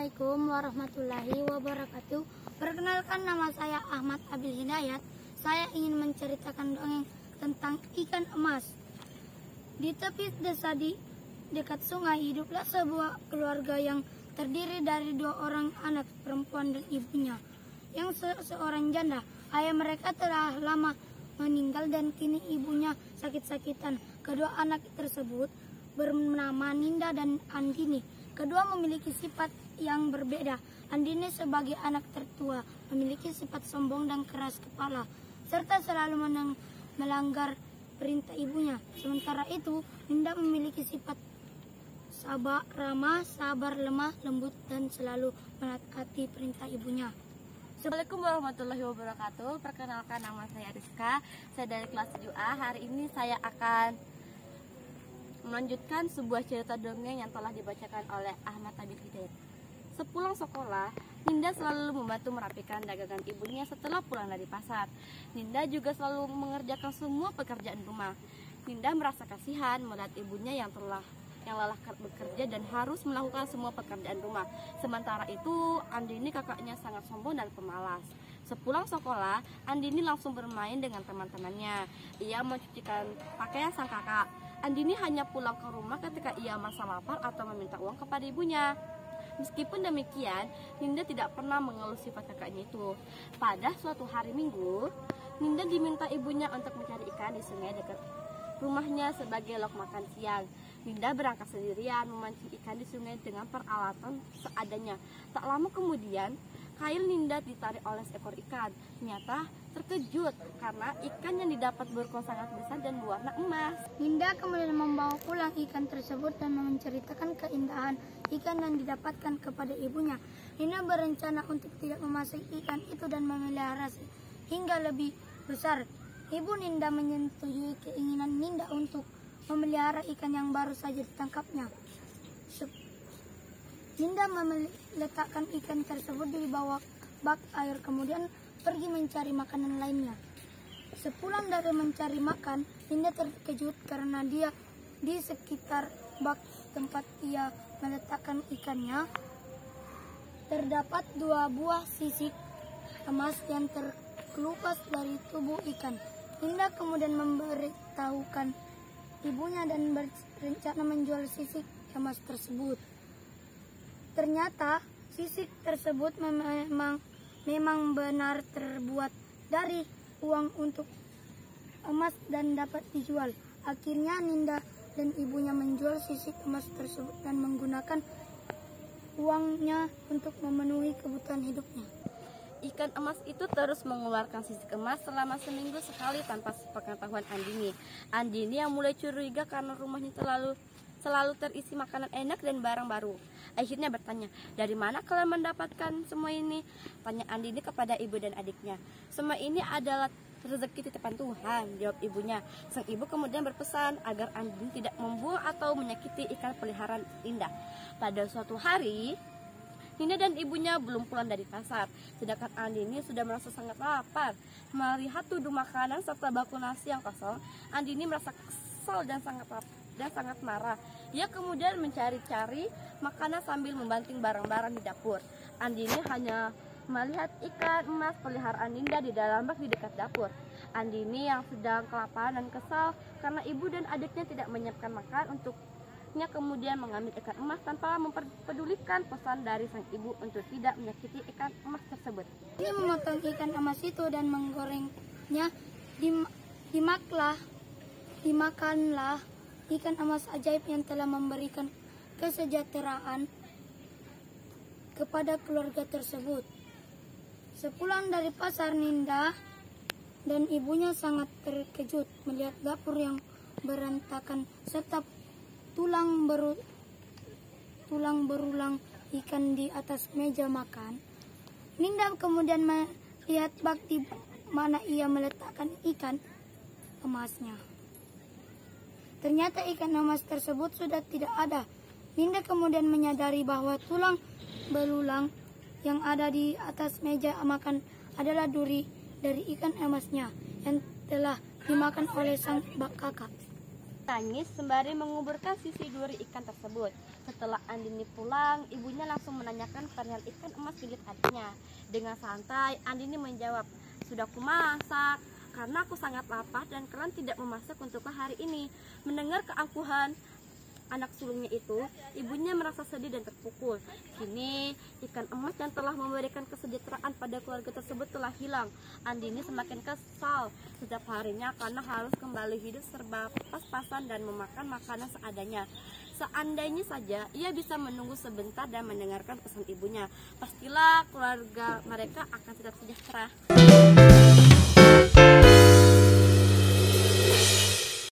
Assalamualaikum warahmatullahi wabarakatuh. Perkenalkan, nama saya Ahmad Abil Hidayat. Saya ingin menceritakan dongeng tentang ikan emas. Di tepi desa di dekat sungai hiduplah sebuah keluarga yang terdiri dari 2 orang anak perempuan dan ibunya yang seorang janda. Ayah mereka telah lama meninggal dan kini ibunya sakit-sakitan. Kedua anak tersebut bernama Ninda dan Andini. Kedua memiliki sifat yang berbeda. Andini sebagai anak tertua memiliki sifat sombong dan keras kepala, serta selalu melanggar perintah ibunya. Sementara itu, Ninda memiliki sifat ramah, sabar, lemah, lembut, dan selalu menaati perintah ibunya. Assalamualaikum warahmatullahi wabarakatuh. Perkenalkan, nama saya Rizka. Saya dari kelas 7A. Hari ini saya akan melanjutkan sebuah cerita dongeng yang telah dibacakan oleh Ahmad Abil Hidayat. Sepulang sekolah, Ninda selalu membantu merapikan dagangan ibunya setelah pulang dari pasar. Ninda juga selalu mengerjakan semua pekerjaan rumah. Ninda merasa kasihan melihat ibunya yang lelah bekerja dan harus melakukan semua pekerjaan rumah. Sementara itu, Andini kakaknya sangat sombong dan pemalas. Sepulang sekolah, Andini langsung bermain dengan teman-temannya. Ia mencucikan pakaian sang kakak. Andini hanya pulang ke rumah ketika ia merasa lapar atau meminta uang kepada ibunya. Meskipun demikian, Ninda tidak pernah mengeluh sifat kakaknya itu. Pada suatu hari Minggu, Ninda diminta ibunya untuk mencari ikan di sungai dekat rumahnya sebagai lauk makan siang. Ninda berangkat sendirian memancing ikan di sungai dengan peralatan seadanya. Tak lama kemudian, kail Ninda ditarik oleh seekor ikan. Ternyata terkejut karena ikan yang didapat berukuran sangat besar dan berwarna emas. Ninda kemudian membawa pulang ikan tersebut dan menceritakan keindahan ikan yang didapatkan kepada ibunya. Ninda berencana untuk tidak memasak ikan itu dan memelihara hingga lebih besar. Ibu Ninda menyetujui keinginan Ninda untuk memelihara ikan yang baru saja ditangkapnya. Ninda meletakkan ikan tersebut di bawah bak air, kemudian pergi mencari makanan lainnya. Sepulang dari mencari makan, Ninda terkejut karena di sekitar bak tempat ia meletakkan ikannya terdapat 2 buah sisik emas yang terkelupas dari tubuh ikan. Ninda kemudian memberitahukan ibunya dan berencana menjual sisik emas tersebut. Ternyata sisik tersebut memang benar terbuat dari uang untuk emas dan dapat dijual. Akhirnya Ninda dan ibunya menjual sisik emas tersebut dan menggunakan uangnya untuk memenuhi kebutuhan hidupnya. Ikan emas itu terus mengeluarkan sisik emas selama seminggu sekali tanpa sepengetahuan Andini. Andini yang mulai curiga karena rumahnya selalu terisi makanan enak dan barang baru. Akhirnya bertanya, "Dari mana kalian mendapatkan semua ini?" Tanya Andini kepada ibu dan adiknya. "Semua ini adalah rezeki titipan Tuhan," jawab ibunya. Sang ibu kemudian berpesan agar Andini tidak membuang atau menyakiti ikan peliharaan Ninda. Pada suatu hari, Ninda dan ibunya belum pulang dari pasar, sedangkan Andini sudah merasa sangat lapar. Melihat tuduh makanan serta bakul nasi yang kosong, Andini merasa kesal dan sangat marah. Ia kemudian mencari-cari makanan sambil membanting barang-barang di dapur. Andini hanya melihat ikan emas peliharaan Ninda di dalam bak di dekat dapur. Andini yang sedang kelaparan dan kesal karena ibu dan adiknya tidak menyiapkan makan untuknya kemudian mengambil ikan emas tanpa memperdulikan pesan dari sang ibu untuk tidak menyakiti ikan emas tersebut. Dia memotong ikan emas itu dan menggorengnya. Dimakanlah ikan emas ajaib yang telah memberikan kesejahteraan kepada keluarga tersebut. Sepulang dari pasar, Ninda dan ibunya sangat terkejut melihat dapur yang berantakan serta tulang berulang ikan di atas meja makan. Ninda kemudian melihat bak di mana ia meletakkan ikan emasnya. Ternyata ikan emas tersebut sudah tidak ada. Ninda kemudian menyadari bahwa tulang belulang yang ada di atas meja makan adalah duri dari ikan emasnya yang telah dimakan oleh sang kakak. Tangis sembari menguburkan sisi duri ikan tersebut. Setelah Andini pulang, ibunya langsung menanyakan perihal ikan emas milik adiknya. Dengan santai, Andini menjawab, "Sudah kumasak, karena aku sangat lapar dan kalian tidak memasak untukku hari ini." Mendengar keangkuhan anak sulungnya itu, ibunya merasa sedih dan terpukul. Kini, ikan emas yang telah memberikan kesejahteraan pada keluarga tersebut telah hilang. Andini semakin kesal setiap harinya karena harus kembali hidup serba pas-pasan dan memakan makanan seadanya. Seandainya saja ia bisa menunggu sebentar dan mendengarkan pesan ibunya, pastilah keluarga mereka akan tetap sejahtera.